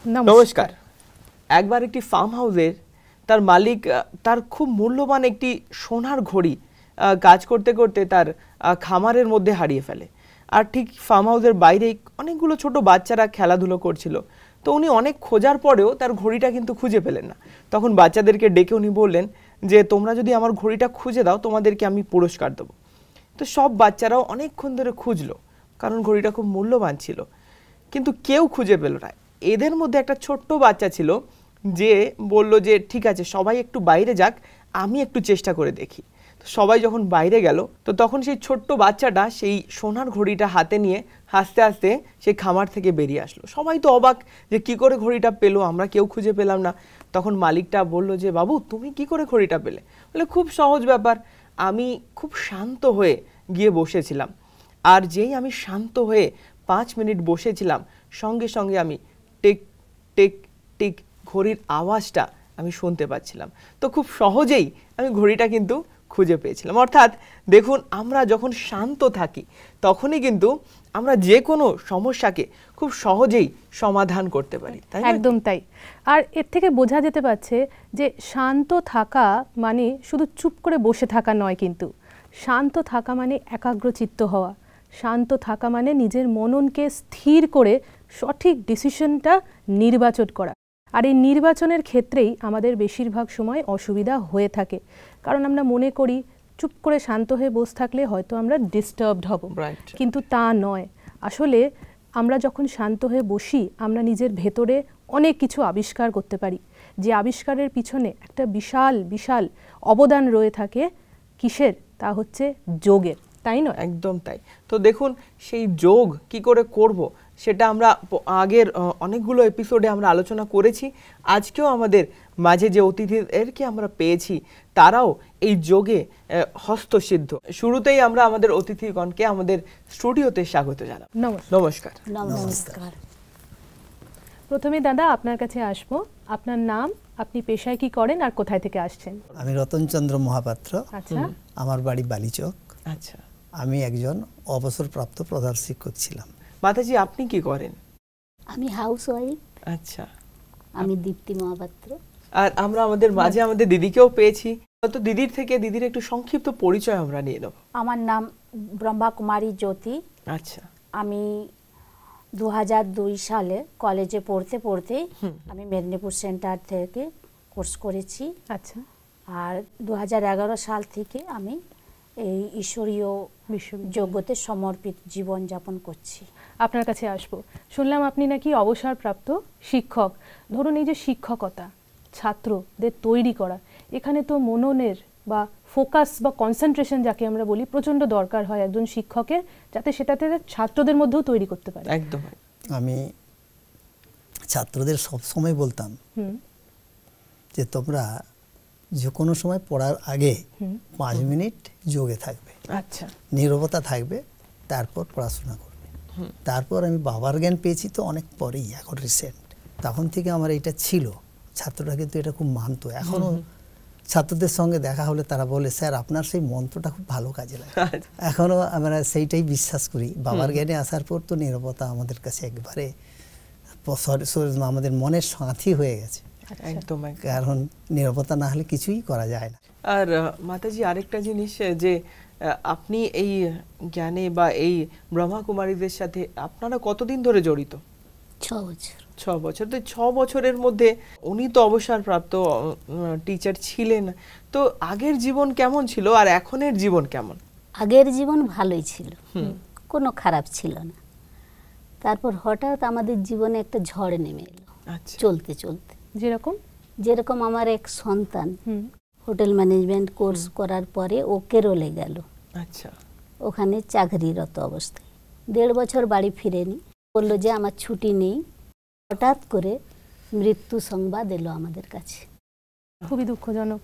নমস্কার। একবার একটি ফার্ম হাউসের তার মালিক তার খুব মূল্যবান একটি সোনার ঘড়ি কাজ করতে করতে তার খামারের মধ্যে হারিয়ে ফেলে। আর ঠিক ফার্ম হাউসের বাইরেই অনেকগুলো ছোট বাচ্চারা খেলাধুলো করছিল। তো উনি অনেক খোঁজার পরেও তার ঘড়িটা কিন্তু খুঁজে পেলেন না। তখন বাচ্চাদেরকে ডেকে উনি বললেন যে তোমরা যদি আমার ঘড়িটা খুঁজে দাও তোমাদেরকে আমি পুরস্কার দেবো। তো সব বাচ্চারাও অনেকক্ষণ ধরে খুঁজলো, কারণ ঘড়িটা খুব মূল্যবান ছিল, কিন্তু কেউ খুঁজে পেল না। এদের মধ্যে একটা ছোট্ট বাচ্চা ছিল যে বলল যে ঠিক আছে, সবাই একটু বাইরে যাক, আমি একটু চেষ্টা করে দেখি। তো সবাই যখন বাইরে গেল, তো তখন সেই ছোট্ট বাচ্চাটা সেই সোনার ঘড়িটা হাতে নিয়ে হাসতে হাসতে সেই খামার থেকে বেরিয়ে আসলো। সবাই তো অবাক যে কি করে ঘড়িটা পেলো, আমরা কেউ খুঁজে পেলাম না। তখন মালিকটা বলল যে বাবু, তুমি কি করে ঘড়িটা পেলে? বলে খুব সহজ ব্যাপার, আমি খুব শান্ত হয়ে গিয়ে বসেছিলাম, আর যেই আমি শান্ত হয়ে 5 মিনিট বসেছিলাম, সঙ্গে সঙ্গে আমি টিক টিক টিক ঘড়ির আওয়াজটা আমি শুনতে পাচ্ছিলাম। তো খুব সহজেই আমি ঘড়িটা কিন্তু খুঁজে পেয়েছিলাম। অর্থাৎ দেখুন, আমরা যখন শান্ত থাকি তখনই কিন্তু আমরা যে কোনো সমস্যাকে খুব সহজেই সমাধান করতে পারি। তাই একদম তাই। আর এর থেকে বোঝা যেতে পারছে যে শান্ত থাকা মানে শুধু চুপ করে বসে থাকা নয়, কিন্তু শান্ত থাকা মানে একাগ্রচিত্ত হওয়া, শান্ত থাকা মানে নিজের মননকে স্থির করে সঠিক ডিসিশনটা নির্বাচন করা। আর এই নির্বাচনের ক্ষেত্রেই আমাদের বেশিরভাগ সময় অসুবিধা হয়ে থাকে, কারণ আমরা মনে করি চুপ করে শান্ত হয়ে বসে থাকলে হয়তো আমরা ডিস্টার্বড হব, কিন্তু তা নয়। আসলে আমরা যখন শান্ত হয়ে বসি, আমরা নিজের ভেতরে অনেক কিছু আবিষ্কার করতে পারি, যে আবিষ্কারের পিছনে একটা বিশাল বিশাল অবদান রয়ে থাকে। কিসের? তা হচ্ছে যোগের, তাই নয়? একদম তাই। তো দেখুন, সেই যোগ কি করে করব সেটা আমরা আগের অনেকগুলো এপিসোডে আমরা আলোচনা করেছি। আজকেও আমাদের মাঝে যে অতিথিদেরকে আমরা পেয়েছি, তারাও এই যোগে হস্তসিদ্ধ। শুরুতেই আমরা আমাদের অতিথিগণকে আমাদের স্টুডিওতে স্বাগত জানাব। নমস্কার। নমস্কার। প্রথমে দাদা আপনার কাছে আসবো। আপনার নাম, আপনি পেশায় কি করেন আর কোথায় থেকে আসছেন? আমি রতনচন্দ্র মহাপাত্র। আচ্ছা। আমার বাড়ি বালিচক। আচ্ছা। আমি একজন অবসরপ্রাপ্ত প্রধান শিক্ষক ছিলাম। মাতাজি, আপনি কি করেন? আমি হাউসওয়াইফ। আচ্ছা। আমি দীপ্তি মহাপাত্র। আর আমরা আমাদের মাঝে আমাদের দিদিকেও পেয়েছি। তো দিদির থেকে দিদির একটু সংক্ষিপ্ত পরিচয় আমরা নিয়ে নেব। আমার নাম ব্রহ্মা কুমারী জ্যোতি। আচ্ছা। আমি 2002 সালে কলেজে পড়তে পড়তে আমি মেদিনীপুর সেন্টার থেকে কোর্স করেছি। আচ্ছা। আর 2011 সাল থেকে আমি এই ঈশ্বরীয় যোগ্যতে সমর্পিত জীবন যাপন করছি। আপনার কাছে আসবো। শুনলাম আপনি নাকি অবসরপ্রাপ্ত শিক্ষক। ধরুন, এই যে শিক্ষকতা, ছাত্রদের তৈরি করা, এখানে তো মননের বা ফোকাস বা কনসেন্ট্রেশন যাকে আমরা বলি প্রচণ্ড দরকার হয় একজন শিক্ষকের, যাতে সেটাতে ছাত্রদের মধ্যেও তৈরি করতে পারে। একদম। আমি ছাত্রদের সবসময় বলতাম যে তোমরা যে কোনো সময় পড়ার আগে 5 মিনিট যোগে থাকবে। আচ্ছা। নীরবতা থাকবে, তারপর পড়াশোনা করবে। তারপর আমি বাবার জ্ঞান পেয়েছি তো অনেক পরেই, এখন রিসেন্ট। তখন থেকে আমার এটা ছিল। ছাত্ররা কিন্তু এটা খুব মানতো। এখনও ছাত্রদের সঙ্গে দেখা হলে তারা বলে, স্যার আপনার সেই মন্ত্রটা খুব ভালো কাজে লাগে। এখনও আমরা সেইটাই বিশ্বাস করি। বাবার জ্ঞানে আসার পর তো নীরবতা আমাদের কাছে একবারে আমাদের মনের সাথী হয়ে গেছে। একদম। কারণ নীরবতা না হলে কিছুই করা যায় না। আর মাতাজি, আরেকটা জিনিস যে আপনি এই জ্ঞানে বা এই ব্রহ্মা কুমারীদের সাথে আপনারা কতদিন ধরে জড়িত? 6 বছর। 6 বছর। তো 6 বছরের মধ্যে উনি তো অবসরপ্রাপ্ত টিচার ছিলেন, তো আগের জীবন কেমন ছিল আর এখনের জীবন কেমন? আগের জীবন ভালোই ছিল, কোনো খারাপ ছিল না। তারপর হঠাৎ আমাদের জীবনে একটা ঝড় নেমে এলো। আচ্ছা। চলতে চলতে যেরকম আমার এক সন্তান হোটেল ম্যানেজমেন্ট কোর্স করার পরে ও কেরলে গেল। আচ্ছা। ওখানে চাকরিরত অবস্থায় 1.5 বছর বাড়ি ফিরেনি। বললো যে আমার ছুটি নেই। হঠাৎ করে মৃত্যু সংবাদ এলো আমাদের কাছে। খুবই দুঃখজনক।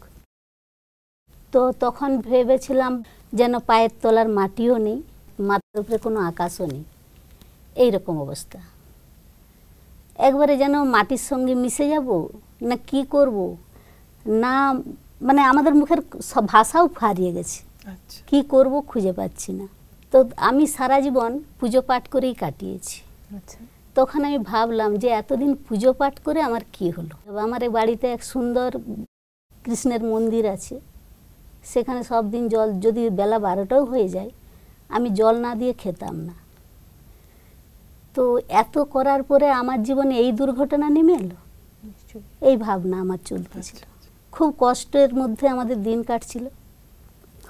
তো তখন ভেবেছিলাম যেন পায়ের তলার মাটিও নেই, মাথার উপরে কোনো আকাশও নেই, এইরকম অবস্থা। একবারে যেন মাটির সঙ্গে মিশে যাব না কি করব, না মানে আমাদের মুখের সব ভাষাও হারিয়ে গেছে। কি করব খুঁজে পাচ্ছি না। তো আমি সারা জীবন পুজো পাঠ করেই কাটিয়েছি। তখন আমি ভাবলাম যে এতদিন পুজো পাঠ করে আমার কি হলো। আমার এই বাড়িতে এক সুন্দর কৃষ্ণের মন্দির আছে, সেখানে সব দিন জল, যদি বেলা 12টাও হয়ে যায় আমি জল না দিয়ে খেতাম না। তো এত করার পরে আমার জীবনে এই দুর্ঘটনা নেমে এলো, এই ভাবনা আমার চলতেছিল। খুব কষ্টের মধ্যে আমাদের দিন কাটছিল।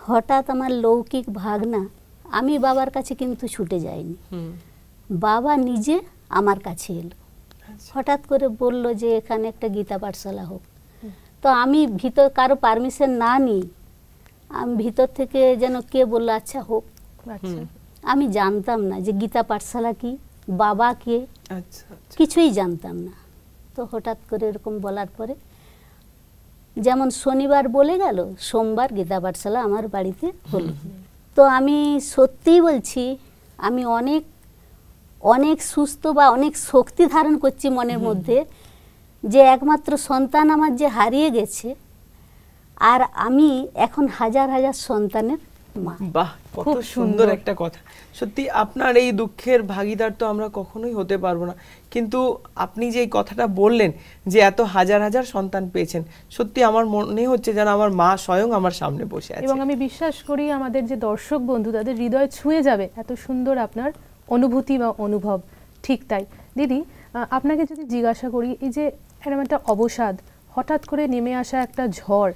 হঠাৎ আমার লৌকিক ভাগনা, আমি বাবার কাছে কিন্তু ছুটে যাইনি, বাবা নিজে আমার কাছে এলো। হঠাৎ করে বলল যে এখানে একটা গীতা পাঠশালা হোক। তো আমি ভিতর কারো পারমিশন না নিই, আমি ভিতর থেকে যেন কে বললো আচ্ছা হোক। আমি জানতাম না যে গীতা পাঠশালা কি, বাবা কে, কিছুই জানতাম না। তো হঠাৎ করে এরকম বলার পরে যেমন শনিবার বলে গেল, সোমবার গীতা পাঠশালা আমার বাড়িতে হলো। তো আমি সত্যিই বলছি, আমি অনেক অনেক সুস্থ বা অনেক শক্তি ধারণ করছি মনের মধ্যে, যে একমাত্র সন্তান আমার যে হারিয়ে গেছে, আর আমি এখন হাজার হাজার সন্তানের মা। বাহ, কত সুন্দর একটা কথা। সত্যি আপনার এই দুঃখের ভাগিদার তো আমরা কখনোই হতে পারবো না, কিন্তু আপনি যে এই কথাটা বললেন যে এত হাজার হাজার সন্তান পেয়েছেন, সত্যি আমার মনে হচ্ছে যেন আমার মা স্বয়ং আমার সামনে বসে আছে। এবং আমি বিশ্বাস করি আমাদের যে দর্শক বন্ধু তাদের হৃদয় ছুঁয়ে যাবে এত সুন্দর আপনার অনুভূতি বা অনুভব। ঠিক তাই দিদি, আপনাকে যদি জিজ্ঞাসা করি, এই যে এরকম একটা অবসাদ, হঠাৎ করে নেমে আসা একটা ঝড়,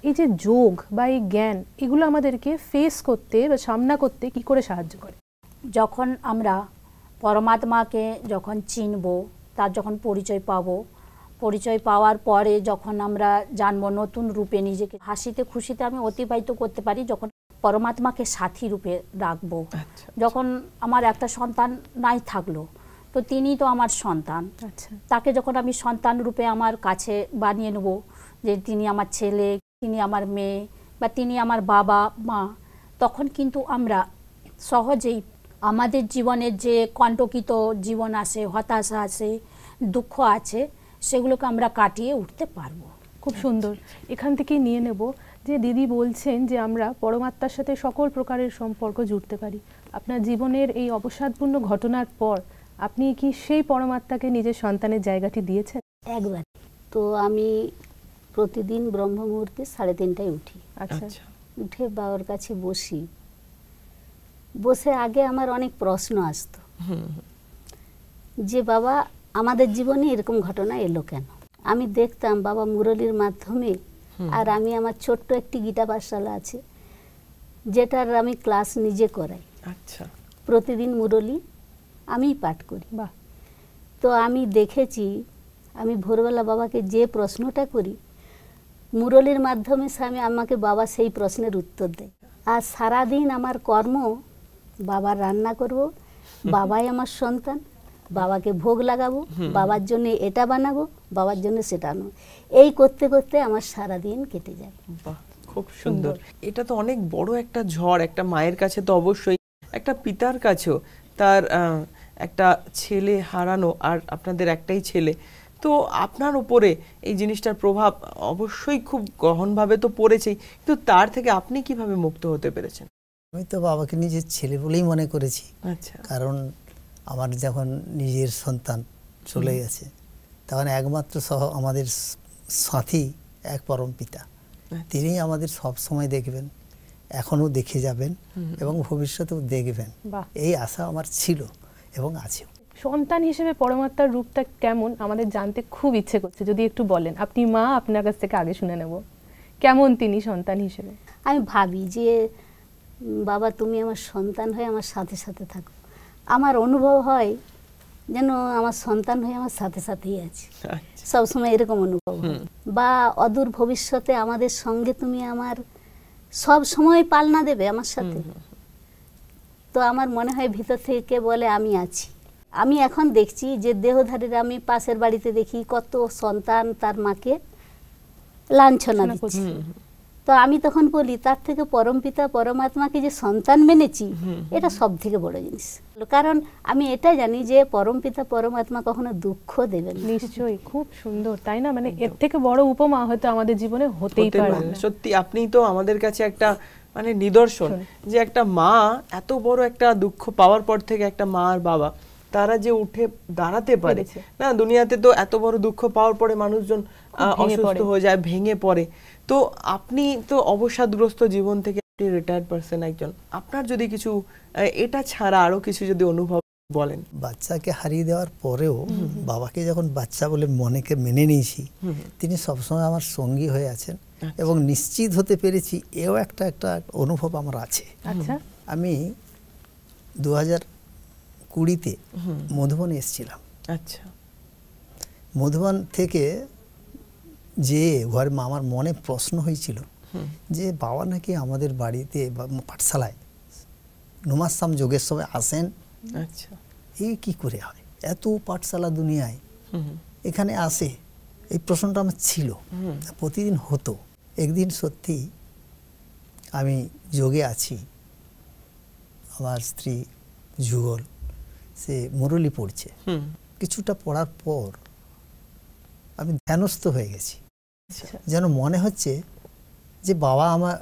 এই যে যোগ বা এই জ্ঞান, এগুলো আমাদেরকে ফেস করতে বা সামনা করতে কি করে সাহায্য করে? যখন আমরা পরমাত্মাকে যখন চিনব, তার যখন পরিচয় পাব, পরিচয় পাওয়ার পরে যখন আমরা জানবো নতুন রূপে নিজেকে, হাসিতে খুশিতে আমি অতিবাহিত করতে পারি, যখন পরমাত্মাকে সাথী রূপে রাখবো। যখন আমার একটা সন্তান নাই থাকলো, তো তিনি তো আমার সন্তান, তাকে যখন আমি সন্তান রূপে আমার কাছে বানিয়ে নেব, যে তিনি আমার ছেলে, তিনি আমার মেয়ে, বা তিনি আমার বাবা মা, তখন কিন্তু আমরা সহজেই আমাদের জীবনের যে কণ্টকিত জীবন আছে, হতাশা আছে, দুঃখ আছে, সেগুলোকে আমরা কাটিয়ে উঠতে পারবো। খুব সুন্দর। এখান থেকেই নিয়ে নেব যে দিদি বলছেন যে আমরা পরমাত্মার সাথে সকল প্রকারের সম্পর্ক জুড়তে পারি। আপনার জীবনের এই অবসাদপূর্ণ ঘটনার পর আপনি কি সেই পরমাত্মাকে নিজের সন্তানের জায়গাটি দিয়েছেন? একবার। তো আমি প্রতিদিন ব্রহ্ম মুহূর্তে 3:30টায় উঠি। আচ্ছা। উঠে বাবার কাছে বসি, বসে আগে আমার অনেক প্রশ্ন আসতো যে বাবা আমাদের জীবনে এরকম ঘটনা এলো কেন। আমি দেখতাম বাবা মুরলির মাধ্যমে, আর আমি আমার ছোট্ট একটি গীতা পাঠশালা আছে যেটার আমি ক্লাস নিজে করাই। আচ্ছা। প্রতিদিন মুরলি আমিই পাঠ করি। বাহ। তো আমি দেখেছি, আমি ভোরবেলা বাবাকে যে প্রশ্নটা করি, মুরলির মাধ্যমে আমাকে বাবা সেই প্রশ্নের উত্তর দেয়। আর সারাদিন আমার কর্ম, বাবার রান্না করব, বাবাই আমার সন্তান, বাবাকে ভোগ লাগাবো, বাবার জন্য এটা বানাবো, বাবার জন্য সেটা আনবো, এই করতে করতে আমার সারাদিন কেটে যায়। বাহ, খুব সুন্দর। এটা তো অনেক বড় একটা ঝড়, একটা মায়ের কাছে তো অবশ্যই, একটা পিতার কাছেও, তার একটা ছেলে হারানো, আর আপনাদের একটাই ছেলে। তো আপনার উপরে এই জিনিসটার প্রভাব অবশ্যই খুব গহনভাবে তো পড়েছেই, কিন্তু তার থেকে আপনি কিভাবে মুক্ত হতে পেরেছেন? আমি তো বাবাকে নিজের ছেলে বলেই মনে করেছি। আচ্ছা। কারণ আমার যখন নিজের সন্তান চলে গেছে, তখন একমাত্র আমাদের সাথী এক পরম পিতা, তিনি আমাদের সব সময় দেখবেন, এখনো দেখে যাবেন এবং ভবিষ্যতেও দেখবেন, এই আশা আমার ছিল এবং আছে। সন্তান হিসেবে পরমাত্মার রূপটা কেমন আমাদের জানতে খুব ইচ্ছে করছে, যদি একটু বলেন। আপনি মা, আপনার কাছ থেকে আগে শুনে নেব কেমন তিনি সন্তান হিসেবে। আমি ভাবি যে বাবা তুমি আমার সন্তান হয়ে আমার সাথে সাথে থাকো। আমার অনুভব হয় যেন আমার সন্তান হয়ে আমার সাথে সাথেই আছে, সবসময় এরকম অনুভব হয়। বা অদূর ভবিষ্যতে আমাদের সঙ্গে তুমি আমার সব সময় পালনা দেবে আমার সাথে। তো আমার মনে হয় ভিতর থেকে বলে আমি আছি। আমি এখন দেখছি যে দেহধারীরা, আমি পাশের বাড়িতে দেখি কত সন্তান তার মাকে লাঞ্ছনা দিচ্ছে। তো আমি তখন বলি তার থেকে পরমপিতা পরমাত্মাকে যে সন্তান মেনেছি, এটা সব থেকে বড় জিনিস। কারণ আমি এটা জানি যে পরমপিতা পরমাত্মা কখনো দুঃখ দেবেন। নিশ্চয়ই, খুব সুন্দর, তাই না? মানে এর থেকে বড় উপমা হয়তো আমাদের জীবনে হতেই পারে না। সত্যি আপনি তো আমাদের কাছে একটা মানে নিদর্শন যে একটা মা এত বড় একটা দুঃখ পাওয়ার পর থেকে একটা মা আর বাবা তারা যে উঠে দাঁড়াতে পারে পেরেছে। না, দুনিয়াতে তো এত বড় দুঃখ পাওয়ার পরে মানুষজন ভেঙে অসুস্থ পড়ে। হয়ে যায়, ভেঙে পড়ে। তো আপনি তো অবসাদগ্রস্ত জীবন থেকে রিটায়ার্ড পারসন একজন, আপনার যদি কিছু এটা ছাড়া আরো কিছু যদি অনুভব বলেন। বাচ্চাকে হারিয়ে দেওয়ার পরেও বাবাকে যখন বাচ্চা বলে মনেকে মেনে নিয়েছি, তিনি সবসময় আমার সঙ্গী হয়ে আছেন এবং নিশ্চিত হতে পেরেছি এও একটা অনুভব আমার আছে। আচ্ছা, আমি 2020-তে মধুবনে এসেছিলাম। আচ্ছা, মধুবন থেকে যে ঘরে আমার মনে প্রশ্ন হয়েছিল যে বাবা নাকি আমাদের বাড়িতে বা পাঠশালায় নুমাসাম যোগের সময় আসেন, আচ্ছা, এই কি করে হয়, এত পাঠশালা দুনিয়ায় এখানে আসে, এই প্রশ্নটা আমার ছিল, প্রতিদিন হতো। একদিন সত্যি আমি যোগে আছি, আমার স্ত্রী যুগল সে মুরলি পড়ছে, কিছুটা পড়ার পর আমি ধ্যানস্থ হয়ে গেছি। যেন মনে হচ্ছে যে বাবা আমার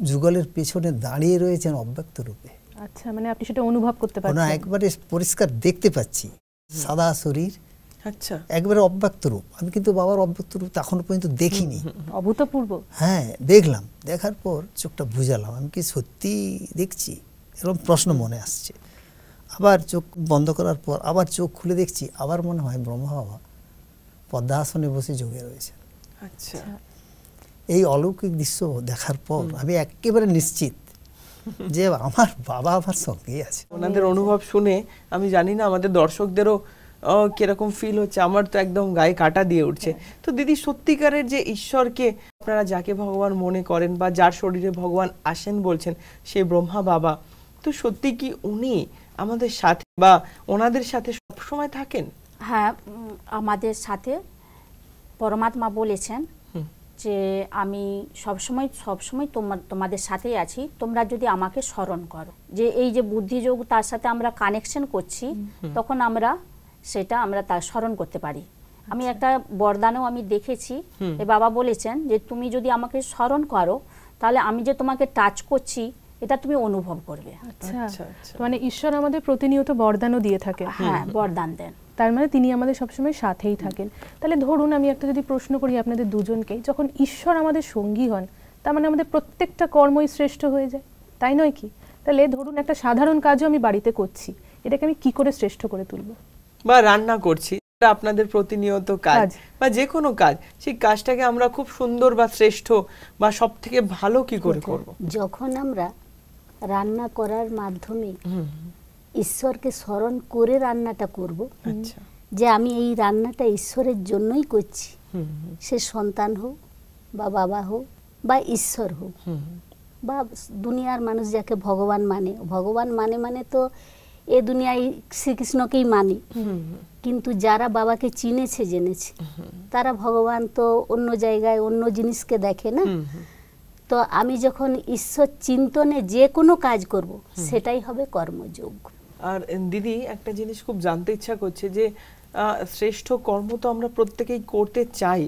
যুগলের পেছনে দাঁড়িয়ে রয়েছেন অব্যক্ত রূপে। আচ্ছা, মানে আপনি সেটা অনুভব করতে না, পারছেন। একবারে পরিষ্কার দেখতে পাচ্ছি, সাদা শরীর, আচ্ছা, একবারে অব্যক্ত রূপ। আমি কিন্তু বাবার অব্যক্ত রূপ তখন পর্যন্ত দেখিনি। অভূতপূর্ব। হ্যাঁ, দেখলাম, দেখার পর চোখটা বুঝালাম আমি কি সত্যি দেখছি, এরকম প্রশ্ন মনে আসছে। আবার চোখ বন্ধ করার পর আবার চোখ খুলে দেখছি, আবার মনে হয় ব্রহ্মা বাবা পদ্মাসনে বসে যোগে রয়েছেন। আচ্ছা, এই অলৌকিক দৃশ্য দেখার পর আমি একেবারে নিশ্চিত যে আমার বাবা আমার সঙ্গেই আছে। ওনাদের অনুভব শুনে আমি জানি না আমাদের দর্শকদেরও কিরকম ফিল হচ্ছে, আমার তো একদম গায়ে কাটা দিয়ে উঠছে। তো দিদি, সত্যিকারের যে ঈশ্বরকে আপনারা যাকে ভগবান মনে করেন বা যার শরীরে ভগবান আসেন বলছেন, সে ব্রহ্মা বাবা, তো সত্যি কি উনি আমাদের সাথে বা ওনাদের সাথে সবসময় থাকেন? হ্যাঁ, আমাদের সাথে পরমাত্মা বলেছেন যে আমি সবসময় তোমাদের সাথেই আছি, তোমরা যদি আমাকে স্মরণ করো। যে এই যে বুদ্ধিযোগ তার সাথে আমরা কানেকশন করছি, তখন আমরা তার স্মরণ করতে পারি। আমি একটা বরদানও আমি দেখেছি, যে বাবা বলেছেন যে তুমি যদি আমাকে স্মরণ করো তাহলে আমি যে তোমাকে টাচ করছি এটা তুমি অনুভব করবে। আচ্ছা, আচ্ছা, আচ্ছা। মানে ঈশ্বর আমাদের প্রতিনিয়ত বরদানও দিয়ে থাকে। হ্যাঁ, বরদান দেন। তার মানে তিনি আমাদের সবসময় সাথেই থাকেন। তাহলে ধরুন আমি একটা যদি প্রশ্ন করি আপনাদের দুজনকে, যখন ঈশ্বর আমাদের সঙ্গী হন তার মানে আমাদের প্রত্যেকটা কর্মই শ্রেষ্ঠ হয়ে যায়, তাই নয় কি? তাহলে ধরুন একটা সাধারণ কাজও আমি বাড়িতে করছি, এটাকে আমি কি করে শ্রেষ্ঠ করে তুলবো? বা রান্না করছি, এটা আপনাদের প্রতিনিয়ত কাজ বা যে কোনো কাজ, সেই কাজটাকে আমরা খুব সুন্দর বা শ্রেষ্ঠ বা সব থেকে ভালো কি করে করব? যখন আমরা রান্না করার মাধ্যমে ঈশ্বরকে স্মরণ করে রান্নাটা করব, আচ্ছা, যে আমি এই রান্নাটা ঈশ্বরের জন্যই করছি, সে সন্তান হোক বা বাবা হোক বা ঈশ্বর হোক বা দুনিয়ার মানুষ যাকে ভগবান মানে তো এ দুনিয়ায় শ্রীকৃষ্ণকেই মানে, কিন্তু যারা বাবাকে চিনেছে জেনেছে তারা ভগবান তো অন্য জায়গায় অন্য জিনিসকে দেখে না। তো আমি যখন ঈশ্বর চিন্তনে যে কোনো কাজ করব, সেটাই হবে কর্মযোগ। আর দিদি, একটা জিনিস খুব জানতে ইচ্ছা করছে যে শ্রেষ্ঠ কর্ম তো আমরা প্রত্যেকেই করতে চাই,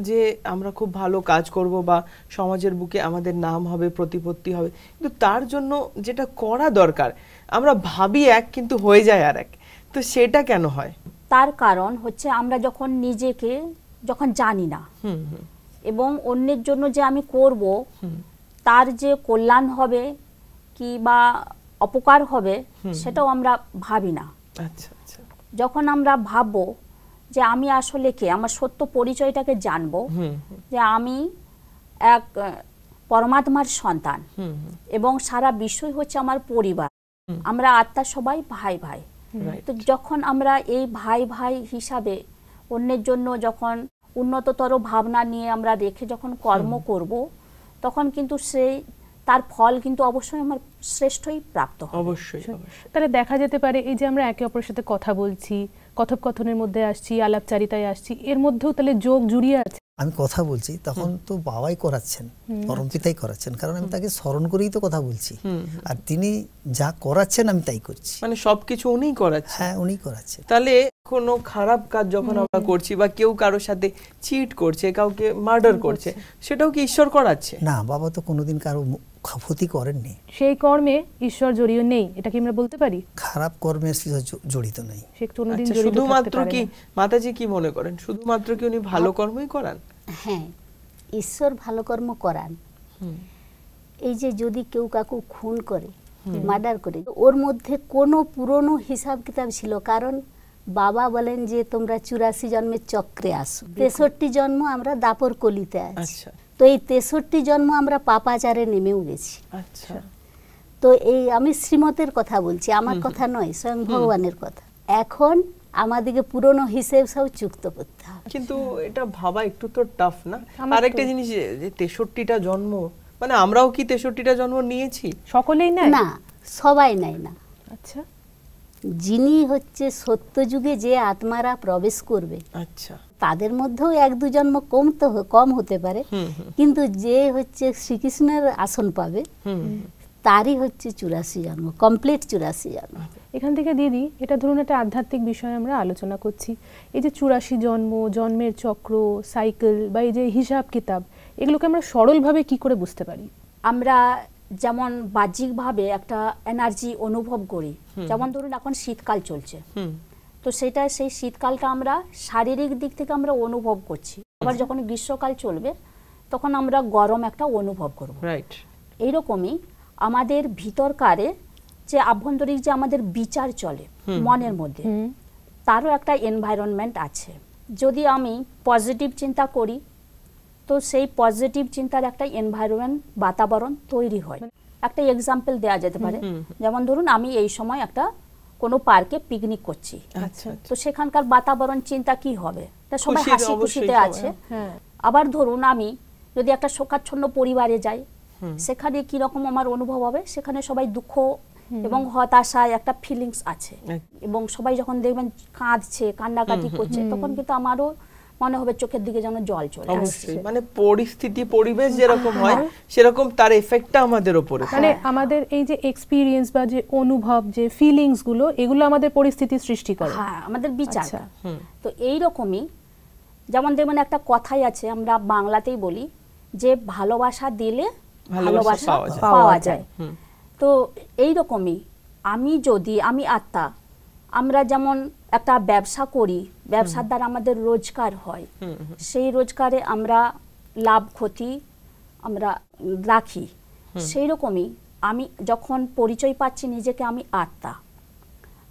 যে আমরা খুব ভালো কাজ করব বা সমাজের বুকে আমাদের নাম হবে, প্রতিপত্তি হবে, কিন্তু তার জন্য যেটা করা দরকার আমরা ভাবি এক, কিন্তু হয়ে যায় আর এক। তো সেটা কেন হয়? তার কারণ হচ্ছে আমরা যখন নিজেকে জানি না এবং অন্যের জন্য যে আমি করব তার যে কল্যাণ হবে কি বা অপকার হবে সেটাও আমরা ভাবি না। আচ্ছা, আচ্ছা। যখন আমরা ভাববো যে আমি আসলে কে, আমার সত্য পরিচয়টাকে জানবো, যে আমি এক পরমাত্মার সন্তান এবং সারা বিশ্বই হচ্ছে আমার পরিবার, আমরা আত্মা সবাই ভাই ভাই। তো যখন আমরা এই ভাই ভাই হিসাবে অন্যের জন্য যখন উন্নততর ভাবনা নিয়ে আমরা রেখে যখন কর্ম করব, তখন কিন্তু তার ফল কিন্তু অবশ্যই আমার শ্রেষ্ঠই প্রাপ্ত হবে। অবশ্যই। তাহলে দেখা যেতে পারে এই যে আমরা একে অপরের সাথে কথা বলছি, কথোপকথনের মধ্যে আসছি, আলাপচারিতায় আসছি, এর মধ্যেও তাহলে যোগ জুড়িয়ে আছে। আমি কথা বলছি তখন তো বাবাই করাচ্ছেন, পরমপিতাই করাচ্ছেন, কারণ আমি তাকে স্মরণ করেই তো কথা বলছি, আর তিনি যা করাচ্ছেন আমি তাই করছি। মানে সবকিছু উনিই করাচ্ছেন। হ্যাঁ, উনি করাচ্ছেন। তাহলে কোনো খারাপ কাজ যখন আমরা করছি বা কেউ কারোর সাথে চিট করছে, কাউকে মার্ডার করছে, সেটাও কি ঈশ্বর করাচ্ছে? না, বাবা তো কোনোদিন কারো ক্ষতি করেননি। সেই কর্মে ঈশ্বর জড়িয়ে নেই, এটা কি আমরা বলতে পারি? খারাপ কর্মে জড়িত নেই। সে কোনোদিন আচ্ছা, জড়িত থাকতে শুধুমাত্র পারে কি না। মাতাজি কি মনে করেন শুধুমাত্র কি উনি ভালো কর্মই করান? হ্যাঁ, ঈশ্বর ভালো কর্ম করান। এই যে যদি কেউ কাকু খুন করে, মার্ডার করে, ওর মধ্যে কোনো পুরনো হিসাব কিতাব ছিল। কারণ বাবা বলেন যে তোমরা 84 জন্মের চক্রে আসো, 63 জন্ম আমরা দাপর কলিতে আছি। আচ্ছা তো এই 63 জন্ম আমরা পাপাচারে নেমেও গেছি। আচ্ছা, তো এই আমি শ্রীমতের কথা বলছি, আমার কথা নয়, স্বয়ং ভগবানের কথা। এখন আমাদেরকে পুরনো হিসেব সব চুক্ত করতে হবে। কিন্তু এটা ভাবা একটু তো টাফ না? আরেকটা জিনিস যে 63টা জন্ম, মানে আমরাও কি 63টা জন্ম নিয়েছি? সকলেই নেয় না, সবাই নেয় না। আচ্ছা, যিনি হচ্ছে সত্যযুগে যে আত্মারা প্রবেশ করবে আচ্ছা, তাদের মধ্যেও 1-2 জন্ম কম হতে পারে, কিন্তু যে হচ্ছে শ্রীকৃষ্ণের আসন পাবে তারই হচ্ছে 84 জন্ম, কমপ্লিট 84 জন্ম। এখান থেকে দিদি, এটা ধরুন একটা আধ্যাত্মিক বিষয় আমরা আলোচনা করছি, এই যে 84 জন্ম, জন্মের চক্র, সাইকেল বা এই যে হিসাব কিতাব, এগুলোকে আমরা সরলভাবে কি করে বুঝতে পারি? আমরা যেমন বাহ্যিকভাবে একটা এনার্জি অনুভব করি, যেমন ধরুন এখন শীতকাল চলছে, তো সেটা সেই শীতকালটা আমরা শারীরিক দিক থেকে আমরা অনুভব করছি। আবার যখন গ্রীষ্মকাল চলবে তখন আমরা গরম একটা অনুভব করব। রাইট। এইরকমই আমাদের ভিতরকারে যে আভ্যন্তরিক যে আমাদের বিচার চলে মনের মধ্যে, তারও একটা এনভায়রনমেন্ট আছে। যদি আমি পজিটিভ চিন্তা করি তো সেই পজিটিভ চিন্তার একটা এনভায়রনমেন্ট, বাতাবরণ তৈরি হয়। একটা এক্সাম্পল দেওয়া যেতে পারে, যেমন ধরুন আমি এই সময় একটা কোনো পার্কে পিকনিক করছি, আচ্ছা, তো সেখানকার বাতাবরণ চিন্তা কি হবে, তা সবাই খুশির, হাসি অবশ্যই খুশিতে সবাই, আছে। হ্যাঁ। আবার ধরুন আমি যদি একটা শোকাচ্ছন্ন পরিবারে যাই, সেখানে কি রকম আমার অনুভব হবে, সেখানে সবাই দুঃখ এবং হতাশায় একটা ফিলিংস আছে, এবং সবাই যখন দেখবেন কাঁদছে, কান্নাকাটি করছে, তখন কিন্তু আমারও মনে হবে চোখের দিকে যেন জল চলে আসছে। অবশ্যই, মানে পরিস্থিতি, পরিবেশ যেরকম হয় সেরকম তার এফেক্টটা আমাদের উপরে। মানে আমাদের এই যে এক্সপিরিয়েন্স বা যে অনুভব, যে ফিলিংস গুলো, এগুলো আমাদের পরিস্থিতি সৃষ্টি করে। হ্যাঁ, আমাদের বিচার। আচ্ছা। তো এই রকমই যেমন দেখবেন একটা কথাই আছে, আমরা বাংলাতেই বলি যে ভালোবাসা দিলে ভালোবাসা পাওয়া যায়। তো এই রকমই আমি আত্মা, আমরা যেমন একটা ব্যবসা করি, ব্যবসার দ্বারা আমাদের রোজগার হয়, সেই রোজগারে আমরা লাভ ক্ষতি আমরা রাখি। সেই রকমই আমি যখন পরিচয় পাচ্ছি নিজেকে আমি আত্মা,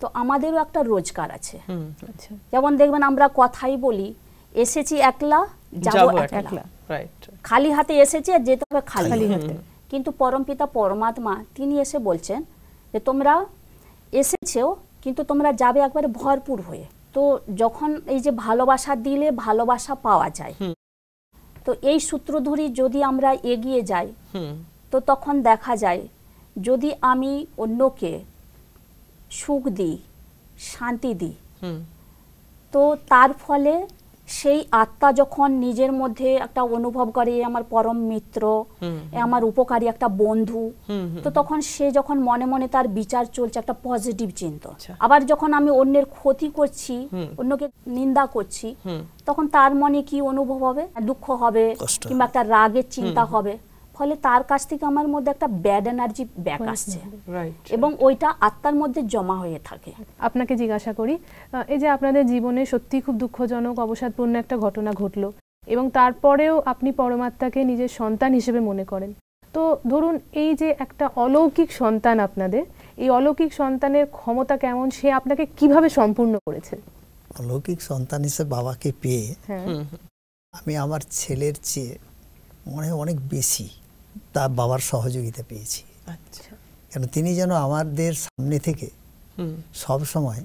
তো আমাদেরও একটা রোজগার আছে। যেমন দেখবেন আমরা কথাই বলি, এসেছি একলা যাবো একলা, খালি হাতে এসেছি আর যেতে হবে খালি হাতে। কিন্তু পরমপিতা পরমাত্মা তিনি এসে বলছেন যে তোমরা এসেছেও কিন্তু তোমরা যাবে একবারে ভরপুর হয়ে। তো যখন এই যে ভালোবাসা দিলে ভালোবাসা পাওয়া যায়, তো এই সূত্র ধরে যদি আমরা এগিয়ে যাই, তো তখন দেখা যায় যদি আমি অন্যকে সুখ দিই, শান্তি দিই, তো তার ফলে সেই আত্মা যখন নিজের মধ্যে একটা অনুভব করে আমার পরম মিত্র, আমার উপকারী একটা বন্ধু, তো তখন সে যখন মনে মনে তার বিচার চলছে একটা পজিটিভ চিন্তা। আবার যখন আমি অন্যের ক্ষতি করছি, অন্যকে নিন্দা করছি, তখন তার মনে কি অনুভব হবে, দুঃখ হবে কিংবা একটা রাগের চিন্তা হবে, ফলে তার কাছ থেকে আমার মধ্যে একটা ব্যাড এনার্জি ব্যাক আসছে এবং ওইটা আত্মার মধ্যে জমা হয়ে থাকে। আপনাকে জিজ্ঞাসা করি, এই যে আপনাদের জীবনে সত্যি খুব দুঃখজনক অবসাদপূর্ণ একটা ঘটনা ঘটলো এবং তারপরেও আপনি পরমাত্মাকে নিজের সন্তান হিসেবে মনে করেন, তো ধরুন এই যে একটা অলৌকিক সন্তান আপনাদের, এই অলৌকিক সন্তানের ক্ষমতা কেমন, সে আপনাকে কিভাবে সম্পূর্ণ করেছে? অলৌকিক সন্তান হিসেবে বাবাকে পেয়ে আমি আমার ছেলের চেয়ে মনে হয় অনেক বেশি তার বাবার সহযোগিতা পেয়েছি। কেন তিনি যেন আমাদের সামনে থেকে সব সময়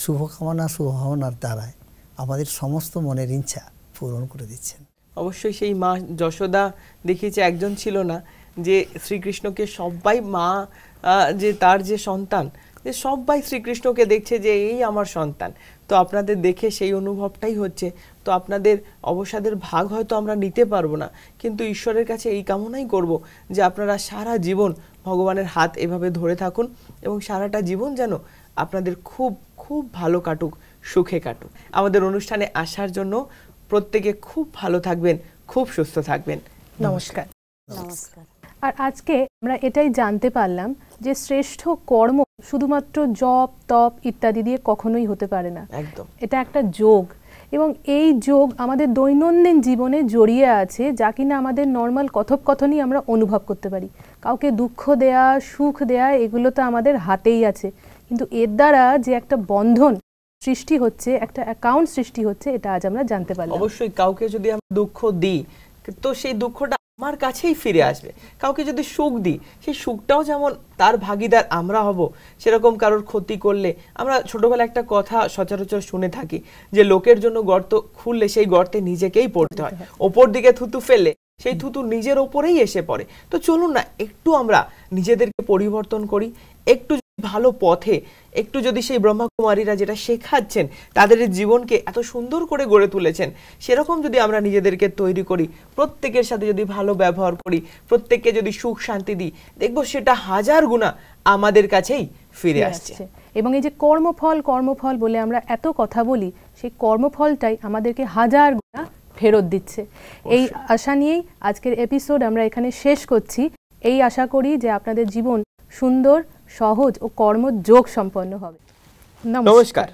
শুভকামনার দ্বারায় আমাদের সমস্ত মনের ইচ্ছা পূরণ করে দিচ্ছেন। অবশ্যই সেই মা যশোদা দেখিয়েছে, একজন ছিল না যে শ্রীকৃষ্ণকে সবাই মা, যে তার যে সন্তান, যে সবাই শ্রীকৃষ্ণকে দেখছে যে এই আমার সন্তান। তো আপনাদের দেখে সেই অনুভবটাই হচ্ছে। তো আপনাদের অবসাদের ভাগ হয়তো আমরা নিতে পারবো না, কিন্তু ঈশ্বরের কাছে এই কামনাই করব যে আপনারা সারা জীবন ভগবানের হাত এভাবে ধরে থাকুন এবং সারাটা জীবন যেন আপনাদের খুব খুব ভালো কাটুক, সুখে কাটুক। আমাদের অনুষ্ঠানে আসার জন্য প্রত্যেকে খুব ভালো থাকবেন, খুব সুস্থ থাকবেন। নমস্কার। নমস্কার। আর আজকে আমরা এটাই জানতে পারলাম যে শ্রেষ্ঠ কর্ম শুধুমাত্র জপ তপ ইত্যাদি দিয়ে কখনোই হতে পারে না। একদম, এটা একটা যোগ, এবং এই যোগ আমাদের দৈনন্দিন জীবনে জড়িয়ে আছে, যা কিনা আমাদের নর্মাল কথোপকথনই আমরা অনুভব করতে পারি। কাউকে দুঃখ দেয়া, সুখ দেয়া, এগুলো তো আমাদের হাতেই আছে, কিন্তু এর দ্বারা যে একটা বন্ধন সৃষ্টি হচ্ছে, একটা অ্যাকাউন্ট সৃষ্টি হচ্ছে, এটা আজ আমরা জানতে পারলাম। অবশ্যই কাউকে যদি আমরা দুঃখ দিই তো সেই দুঃখটা আমার কাছেই ফিরে আসবে। কাউকে যদি সুখ দিই সেই সুখটাও যেমন তার ভাগিদার আমরা হব। সেরকম কারোর ক্ষতি করলে আমরা ছোটবেলায় একটা কথা সচরাচর শুনে থাকি যে লোকের জন্য গর্ত খুললে সেই গর্তে নিজেকেই পড়তে হয়। ওপর দিকে থুতু ফেললে সেই থুতু নিজের ওপরেই এসে পড়ে। তো চলুন না একটু আমরা নিজেদেরকে পরিবর্তন করি, একটু ভালো পথে, একটু যদি সেই ব্রহ্মকুমারীরা যেটা শেখাচ্ছেন, তাদের জীবনকে এত সুন্দর করে গড়ে তুলেছেন, সেরকম যদি আমরা নিজেদেরকে তৈরি করি, প্রত্যেকের সাথে যদি ভালো ব্যবহার করি, প্রত্যেককে যদি সুখ শান্তি দিই, দেখবো সেটা হাজার গুণা আমাদের কাছেই ফিরে আসছে। এবং এই যে কর্মফল কর্মফল বলে আমরা এত কথা বলি, সেই কর্মফলটাই আমাদেরকে হাজার গুণা ফেরত দিচ্ছে। এই আশা নিয়েই আজকের এপিসোড আমরা এখানে শেষ করছি। এই আশা করি যে আপনাদের জীবন সুন্দর, সহজ ও কর্মযোগ সম্পন্ন হবে। নমস্কার।